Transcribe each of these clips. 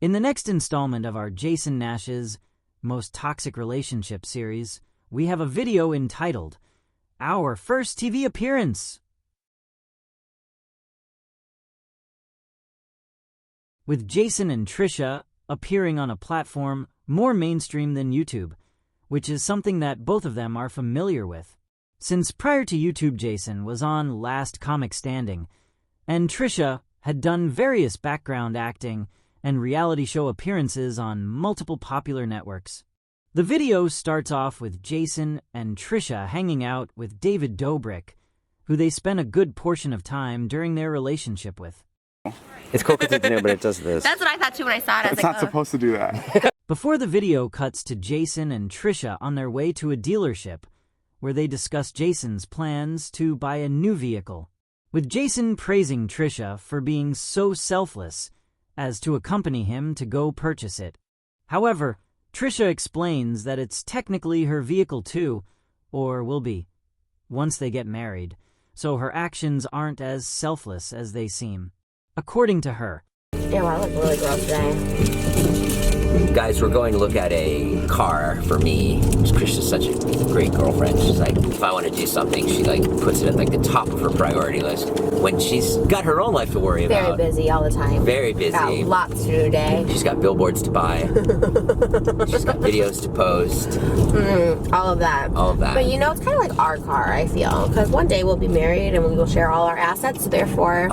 In the next installment of our Jason Nash's Most Toxic Relationship series, we have a video entitled, Our First TV Appearance. With Jason and Trisha appearing on a platform more mainstream than YouTube, which is something that both of them are familiar with. Since prior to YouTube, Jason was on Last Comic Standing, and Trisha had done various background acting and reality show appearances on multiple popular networks. The video starts off with Jason and Trisha hanging out with David Dobrik, who they spent a good portion of time during their relationship with. It's cool because it's new, but it does this. That's what I thought too when I saw it. I was It's like, not supposed to do that. Before the video cuts to Jason and Trisha on their way to a dealership, where they discuss Jason's plans to buy a new vehicle, with Jason praising Trisha for being so selfless as to accompany him to go purchase it. However, Trisha explains that it's technically her vehicle too, or will be, once they get married, so her actions aren't as selfless as they seem. According to her, ew, I look really gross today. Guys, we're going to look at a car for me. Trisha's such a great girlfriend. She's like, if I want to do something, she like puts it at like the top of her priority list when she's got her own life to worry about. Very busy all the time. Very busy. Got lots to do today. She's got billboards to buy. She's got videos to post. All of that. All of that. But you know, it's kind of like our car, I feel. Because one day we'll be married and we will share all our assets, so therefore,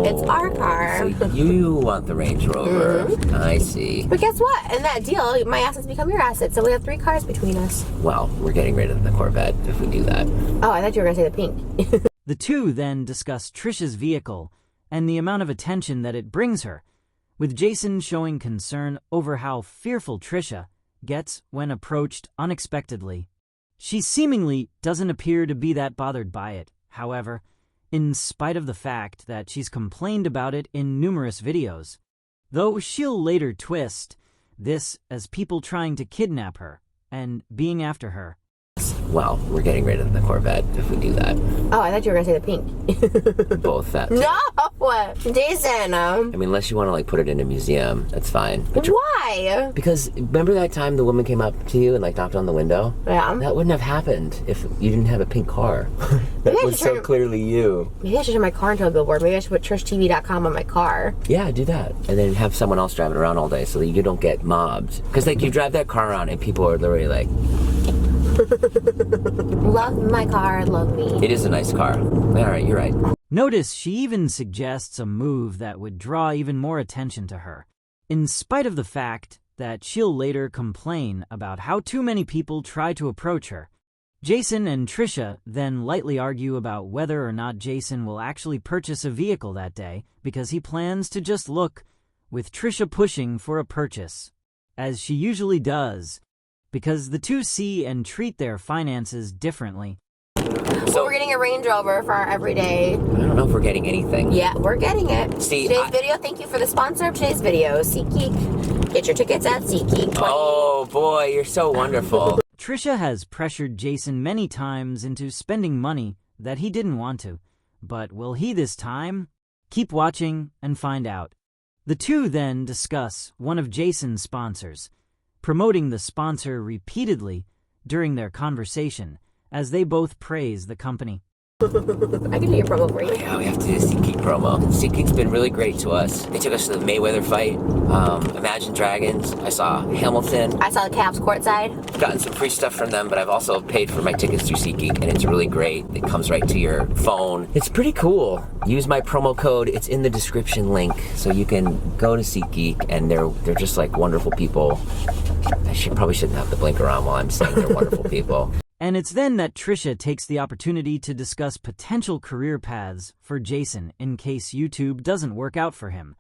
it's our car. So you want the Range Rover. I see. But guess what? In that deal, my assets become your assets, so we have 3 cars between us. Well, we're getting rid of the Corvette if we do that. Oh, I thought you were going to say the pink. the two then discuss Trisha's vehicle and the amount of attention that it brings her, with Jason showing concern over how fearful Trisha gets when approached unexpectedly. She seemingly doesn't appear to be that bothered by it, however, in spite of the fact that she's complained about it in numerous videos, though she'll later twist this as people trying to kidnap her and being after her. Well, we're getting rid of the Corvette if we do that. Oh, I thought you were going to say the pink. Both that. No! Jason! I mean, unless you want to like put it in a museum, that's fine. But why? because remember that time the woman came up to you and like knocked on the window? Yeah. That wouldn't have happened if you didn't have a pink car. That was so clearly you. Maybe I should turn my car into a billboard. Maybe I should put TrishTV.com on my car. Yeah, do that. And then have someone else drive it around all day so that you don't get mobbed. Because like you drive that car around and people are literally like, Love my car, love me. it is a nice car. Alright, you're right. Notice she even suggests a move that would draw even more attention to her, in spite of the fact that she'll later complain about how too many people try to approach her. Jason and Trisha then lightly argue about whether or not Jason will actually purchase a vehicle that day because he plans to just look, with Trisha pushing for a purchase, as she usually does, because the two see and treat their finances differently. So we're getting a Range Rover for our everyday. I don't know if we're getting anything. Yeah, we're getting it. See, today's video, thank you for the sponsor of today's video, SeatGeek. Get your tickets at SeatGeek. Oh boy, you're so wonderful. Trisha has pressured Jason many times into spending money that he didn't want to, but will he this time? Keep watching and find out. The two then discuss one of Jason's sponsors, promoting the sponsor repeatedly during their conversation as they both praise the company. I can do your promo for you. Yeah, we have to do a SeatGeek promo. SeatGeek's been really great to us. They took us to the Mayweather fight, Imagine Dragons. I saw Hamilton. I saw the Cavs courtside. I've gotten some free stuff from them, but I've also paid for my tickets through SeatGeek, and it's really great. It comes right to your phone. It's pretty cool. Use my promo code. It's in the description link, so you can go to SeatGeek, and they're just like wonderful people. I probably shouldn't have the blinker on while I'm saying they're wonderful people. And it's then that Trisha takes the opportunity to discuss potential career paths for Jason in case YouTube doesn't work out for him,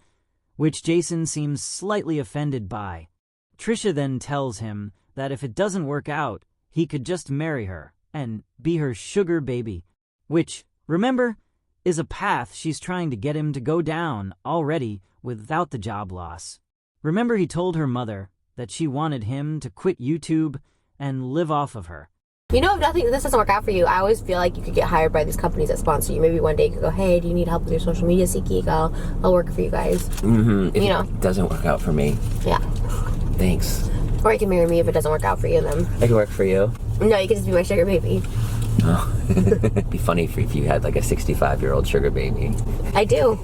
which Jason seems slightly offended by. Trisha then tells him that if it doesn't work out, he could just marry her and be her sugar baby, which, remember, is a path she's trying to get him to go down already without the job loss. Remember, he told her mother that she wanted him to quit YouTube and live off of her. You know, if this doesn't work out for you, I always feel like you could get hired by these companies that sponsor you. Maybe one day you could go, hey, do you need help with your social media, SeatGeek? I'll work for you guys. If it doesn't work out for me. Yeah. Thanks. Or you can marry me if it doesn't work out for you then. I can work for you. No, you can just be my sugar baby. Oh. It'd be funny if you had like a 65-year-old sugar baby. I do.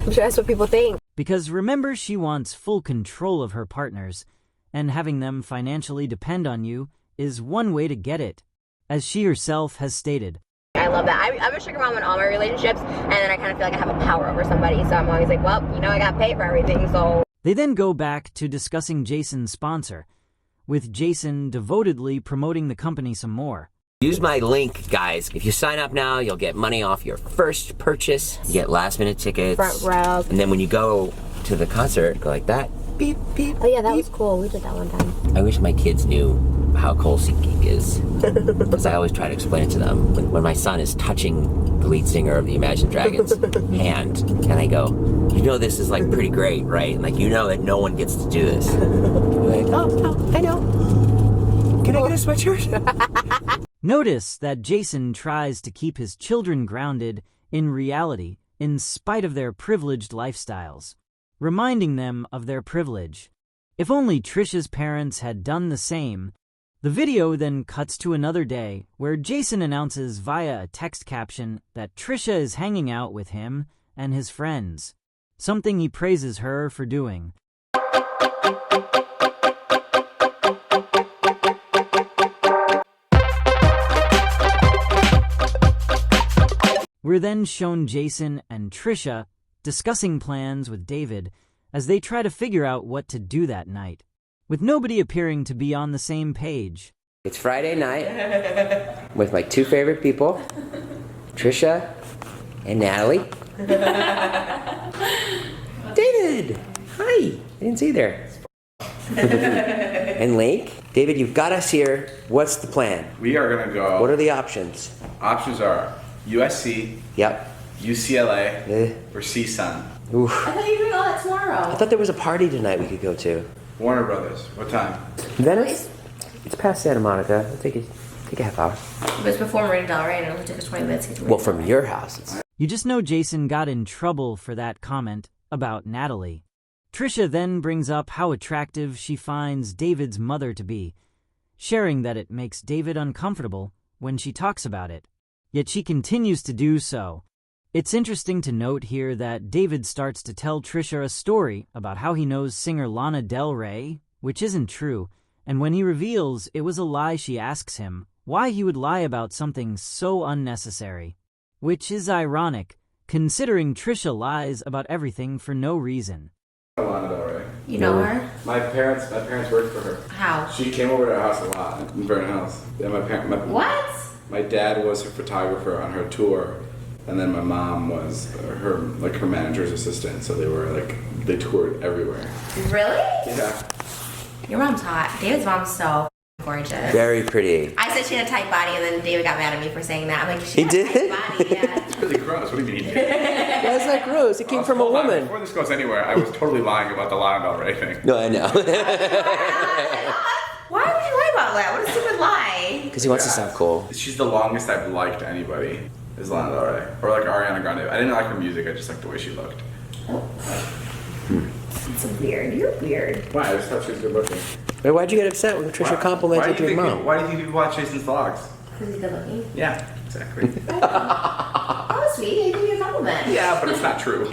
I'm sure that's what people think. Because remember, she wants full control of her partners, and having them financially depend on you is one way to get it, as she herself has stated. I love that. I'm a sugar mom in all my relationships, and then I kind of feel like I have a power over somebody, so I'm always like, well, I got paid for everything, so... They then go back to discussing Jason's sponsor, with Jason devotedly promoting the company some more. Use my link, guys. If you sign up now, you'll get money off your first purchase. You get last-minute tickets. Front row. And then when you go to the concert, go like that. Beep, beep, oh, yeah, that beep. was cool. We did that one time. I wish my kids knew how cool SeatGeek is. Because I always try to explain it to them. When my son is touching the lead singer of the Imagine Dragons' hand, and I go, this is like pretty great, right? Like, that no one gets to do this. They're like, oh, no, I know. Can I get a sweatshirt? Notice that Jason tries to keep his children grounded in reality in spite of their privileged lifestyles, reminding them of their privilege. If only Trisha's parents had done the same. The video then cuts to another day where Jason announces via a text caption that Trisha is hanging out with him and his friends, something he praises her for doing. We're then shown Jason and Trisha discussing plans with David as they try to figure out what to do that night, with nobody appearing to be on the same page. It's Friday night with my two favorite people, Trisha and Natalie. David! Hi! I didn't see you there. And Lake. David, you've got us here. What's the plan? We are going to go... What are the options? Options are USC, Yep. UCLA, or CSUN. Oof. I thought you were doing all that tomorrow. I thought there was a party tonight we could go to. Warner Brothers. What time? Venice? It's past Santa Monica. It'll take a half hour. But it's before Marina Del Rey, and it only took us 20 minutes to get to Well, from your house. You just know Jason got in trouble for that comment about Natalie. Trisha then brings up how attractive she finds David's mother to be, sharing that it makes David uncomfortable when she talks about it. Yet she continues to do so. It's interesting to note here that David starts to tell Trisha a story about how he knows singer Lana Del Rey, which isn't true, and when he reveals it was a lie, she asks him why he would lie about something so unnecessary. Which is ironic, considering Trisha lies about everything for no reason. Lana Del Rey. You know her? My parents worked for her. How? She came over to our house a lot in Vernon Hills. Yeah, What? My dad was her photographer on her tour, and then my mom was her manager's assistant. So they toured everywhere. Really? Yeah. Your mom's hot. David's mom's so gorgeous. Very pretty. I said she had a tight body, and then David got mad at me for saying that. I'm like, she He had did? a tight body, yeah. It's really gross. What do you mean? Why is that gross? It came from a Hold on. woman. Before this goes anywhere, I was totally lying about the Lana Del Rey thing. No, I know. Why would you lie about that? What a stupid lie. Because he wants to sound cool. She's the longest I've liked anybody. Is Lana Del Rey or Ariana Grande? I didn't like her music. I just liked the way she looked. It's weird. You're weird. Why? I just thought she was good looking. Wait, why'd you get upset when Trisha complimented your mom? Why do you think people watch Jason's vlogs? Because he's good looking. Yeah, exactly. Oh, sweet. I give you a compliment. Yeah, but it's not true.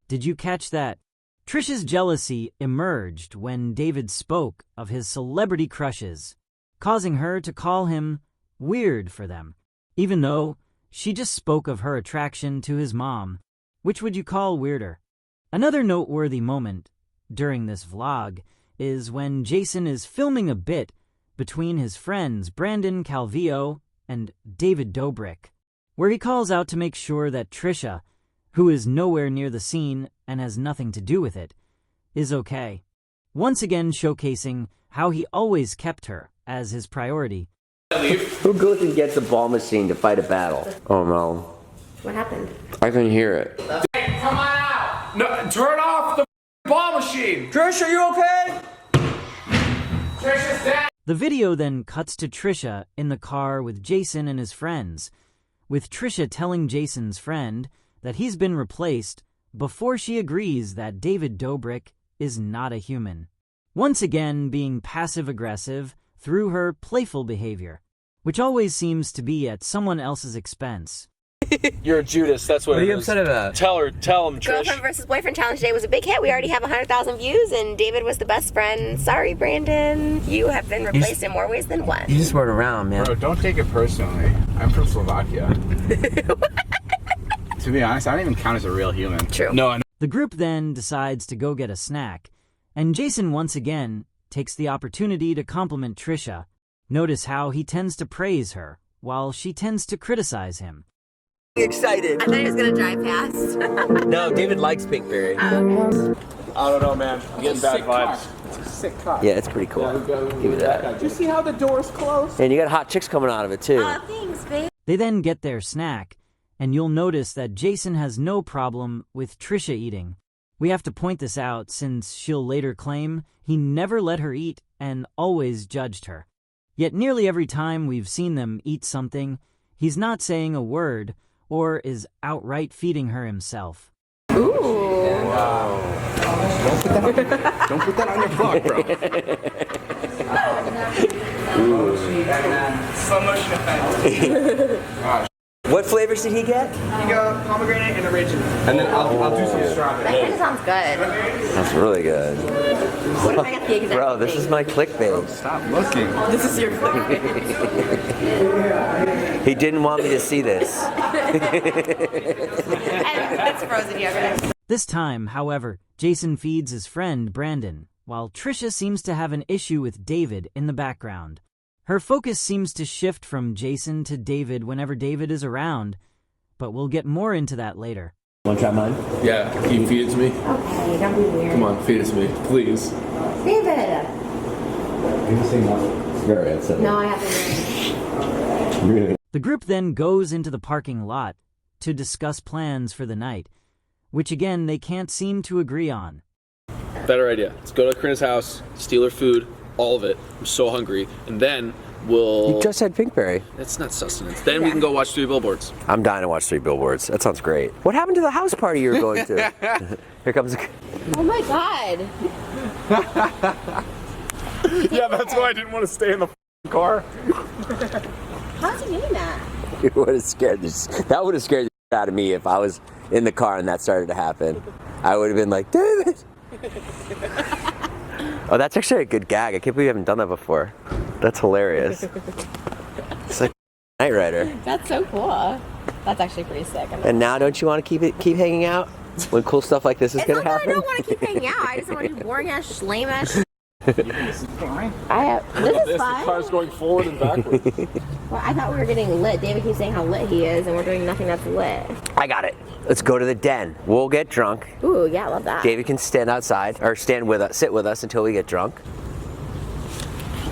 Did you catch that? Trisha's jealousy emerged when David spoke of his celebrity crushes, causing her to call him weird for them, even though she just spoke of her attraction to his mom. Which would you call weirder? Another noteworthy moment during this vlog is when Jason is filming a bit between his friends Brandon Calvillo and David Dobrik, where he calls out to make sure that Trisha, who is nowhere near the scene and has nothing to do with it, is okay. Once again showcasing how he always kept her as his priority. Who goes and gets a ball machine to fight a battle? Oh no. What happened? I can hear it. Hey, come on out! No, turn off the ball machine! Trish, are you okay? Trisha's dead! The video then cuts to Trisha in the car with Jason and his friends, with Trisha telling Jason's friend that he's been replaced before she agrees that David Dobrik is not a human. Once again being passive-aggressive through her playful behavior, which always seems to be at someone else's expense. You're a Judas, that's what What are it you is. upset about? Tell him, Trish. Girlfriend versus boyfriend challenge today was a big hit. We already have 100,000 views, and David was the best friend. Sorry, Brandon. You have been replaced in more ways than one. You just weren't around, man. Bro, don't take it personally. I'm from Slovakia. To be honest, I don't even count as a real human. True. No, I know. The group then decides to go get a snack, and Jason once again takes the opportunity to compliment Trisha. Notice how he tends to praise her, while she tends to criticize him. Excited. I thought he was going to drive past. No, David likes Pinkberry. I don't know, man. I'm getting bad vibes. It's a sick car. Yeah, it's pretty cool. Give me that. Do you see how the door's closed? And you got hot chicks coming out of it, too. Thanks, babe. They then get their snack, and you'll notice that Jason has no problem with Trisha eating. We have to point this out since she'll later claim he never let her eat and always judged her. Yet nearly every time we've seen them eat something, he's not saying a word or is outright feeding her himself. Ooh. Wow. Don't put that on your vlog, bro. Slow motion effect. What flavors did he get? You go pomegranate and original. And then I'll do some strawberry. That kind of sounds good. That's really good. What if I got the exact Bro, this thing? is my clickbait. Stop looking. This is your clickbait. He didn't want me to see this. And it's frozen yogurt. This time, however, Jason feeds his friend Brandon, while Trisha seems to have an issue with David in the background. Her focus seems to shift from Jason to David whenever David is around, but we'll get more into that later. Want to try mine? Yeah, can you feed it to me? Okay, don't be weird. Come on, feed it to me, please. David! You can sing that. It's very unsettling. No, I have to Really? The group then goes into the parking lot to discuss plans for the night, which again they can't seem to agree on. Better idea. Let's go to Corinna's house, steal her food, all of it. I'm so hungry. And then we'll... You just had Pinkberry. That's not sustenance. Then we can go watch 3 Billboards. I'm dying to watch 3 Billboards. That sounds great. What happened to the house party you were going to? Here comes... Oh my god. Yeah, that's why I didn't want to stay in the car. How's he doing that? It would have scared this. That would have scared the shit out of me if I was in the car and that started to happen. I would have been like, David! Oh, that's actually a good gag. I can't believe you haven't done that before. That's hilarious. It's like Knight Rider. That's so cool. That's actually pretty sick. And now don't you want to keep hanging out when cool stuff like this is going to happen? I don't want to keep hanging out. I just want to do boring ass, lame ass. This is fine. This is fine. The car's going forward and backward. Well, I thought we were getting lit. David keeps saying how lit he is, and we're doing nothing that's lit. I got it. Let's go to the den. We'll get drunk. Ooh, yeah, I love that. David can stand outside or stand with us, sit with us until we get drunk.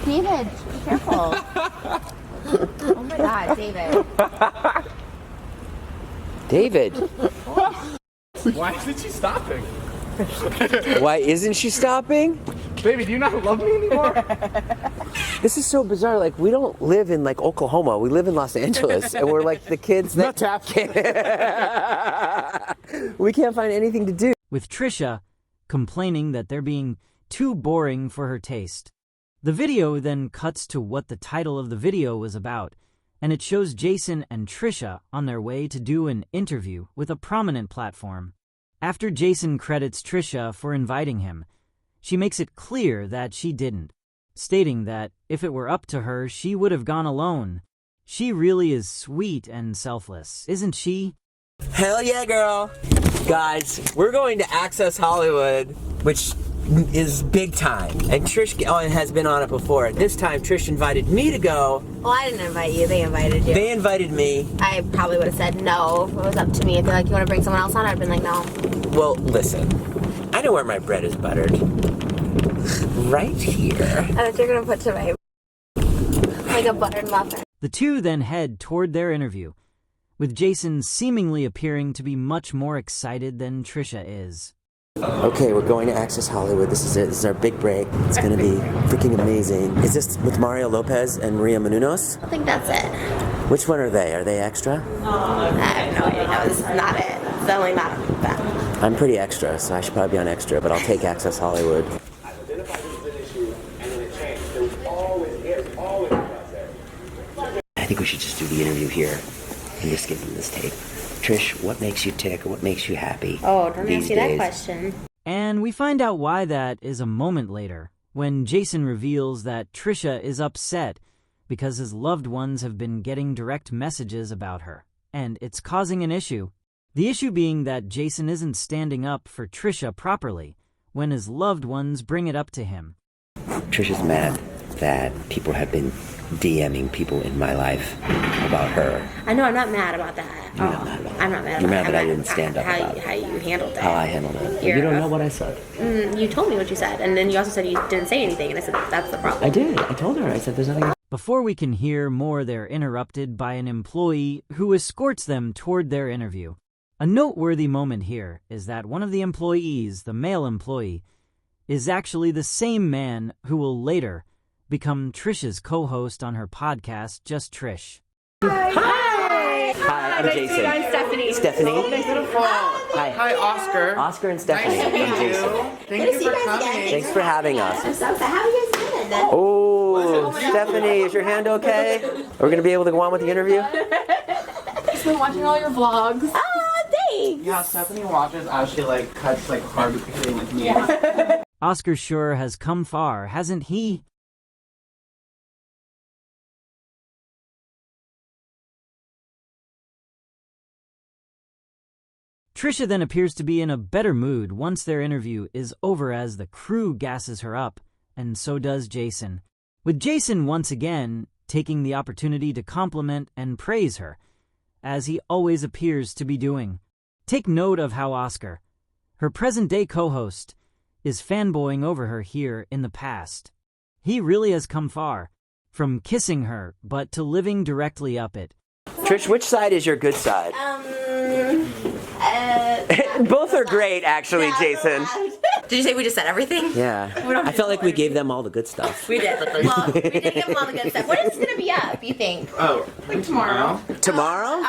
David, be careful. Oh my god, David. David, Why isn't she stopping? why isn't she stopping? Baby, do you not love me anymore? This is so bizarre. Like, we don't live in like Oklahoma. We live in Los Angeles, and we're like the kids that we can't find anything to do. With Trisha complaining that they're being too boring for her taste. The video then cuts to what the title of the video was about, and it shows Jason and Trisha on their way to do an interview with a prominent platform. After Jason credits Trisha for inviting him, she makes it clear that she didn't, stating that if it were up to her, she would have gone alone. She really is sweet and selfless, isn't she? Hell yeah, girl. Guys, we're going to Access Hollywood, which is big time. And Trish has been on it before. This time, Trish invited me to go. Well, I didn't invite you. They invited you. They invited me. I probably would have said no if it was up to me. If they're like, you want to bring someone else on? I'd have been like, no. Well, listen. I know where my bread is buttered. Right here. I thought you were going to put to my... like a buttered muffin. The two then head toward their interview, with Jason seemingly appearing to be much more excited than Trisha is. Okay, we're going to Access Hollywood. This is it. This is our big break. It's going to be freaking amazing. Is this with Mario Lopez and Maria Menounos? I think that's it. Which one are they? Are they extra? I have no idea. No, this is not it. It's definitely not that. I'm pretty extra, so I should probably be on extra, but I'll take Access Hollywood. I think we should just do the interview here and just give them this tape. Trish, what makes you tick or what makes you happy? Oh, don't these ask me that days? question. And we find out why that is a moment later, when Jason reveals that Trisha is upset because his loved ones have been getting direct messages about her, and it's causing an issue. The issue being that Jason isn't standing up for Trisha properly when his loved ones bring it up to him. Trisha's mad that people have been DMing people in my life about her. I know, I'm not mad about that. You're not mad about it. I'm not mad about You're mad that. that I didn't stand up about it. How you handled it. How I handled it. You're You don't know what I said. You told me what you said, and then you also said you didn't say anything, and I said that's the problem. I did. I told her. I said there's nothing. Before we can hear more, they're interrupted by an employee who escorts them toward their interview. A noteworthy moment here is that one of the employees, the male employee, is actually the same man who will later become Trisha's co-host on her podcast, Just Trish. Hi, I'm Jason. I'm Stephanie. Stephanie. Hi. Hi, Oscar. Oscar and Stephanie. Nice to meet I'm Jason. Thank you for coming. Thanks for having us. I'm so excited. How are you guys doing? Oh, Stephanie, is your hand okay? Are we going to be able to go on with the interview? I've been watching all your vlogs. Ah, thanks. Yeah, Stephanie watches as she cuts hard hitting with me. Oscar sure has come far, hasn't he? Trisha then appears to be in a better mood once their interview is over as the crew gasses her up, and so does Jason. With Jason once again taking the opportunity to compliment and praise her, as he always appears to be doing. Take note of how Oscar, her present-day co-host, is fanboying over her here in the past. He really has come far, from kissing her, but to living directly up it. Trish, which side is your good side? Both are great, actually, Jason. Did you say we just said everything? Yeah. I felt like we gave them all the good stuff. We did. Well, we did give them all the good stuff. When is this going to be up, you think? Oh, tomorrow. Tomorrow?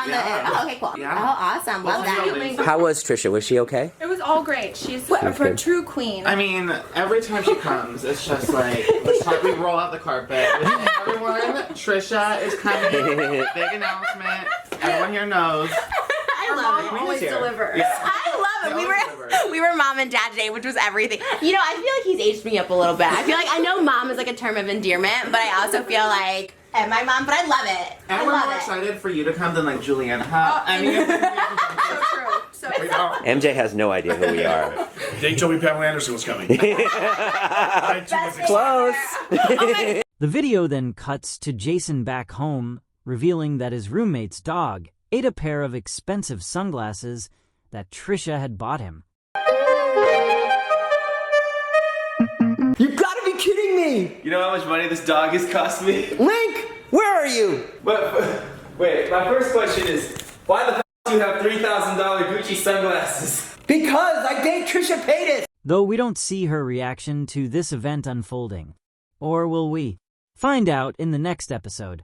Okay, cool. Yeah. Oh, awesome. Love that. How was Trisha? Was she okay? It was all great. She's She's a good. true queen. I mean, every time she comes, it's just we roll out the carpet. Everyone, Trisha is coming. Big announcement. Everyone here knows. I love it. always delivers. Yeah. I love it. Deliver. We were mom and dad today, which was everything. You know, I feel like he's aged me up a little bit. I feel like I know mom is a term of endearment, but I also feel like and my mom. But I love it. And I we're love more it. excited for you to come than Juliana. I mean, So true. So we don't. MJ has no idea who we are. They told me Pamela Anderson was coming. Close. The video then cuts to Jason back home, revealing that his roommate's dog ate a pair of expensive sunglasses that Trisha had bought him. You gotta be kidding me! You know how much money this dog has cost me? Link, where are you? But wait, my first question is, why the f do you have $3,000 Gucci sunglasses? Because I date Trisha Paytas! Though we don't see her reaction to this event unfolding. Or will we? Find out in the next episode.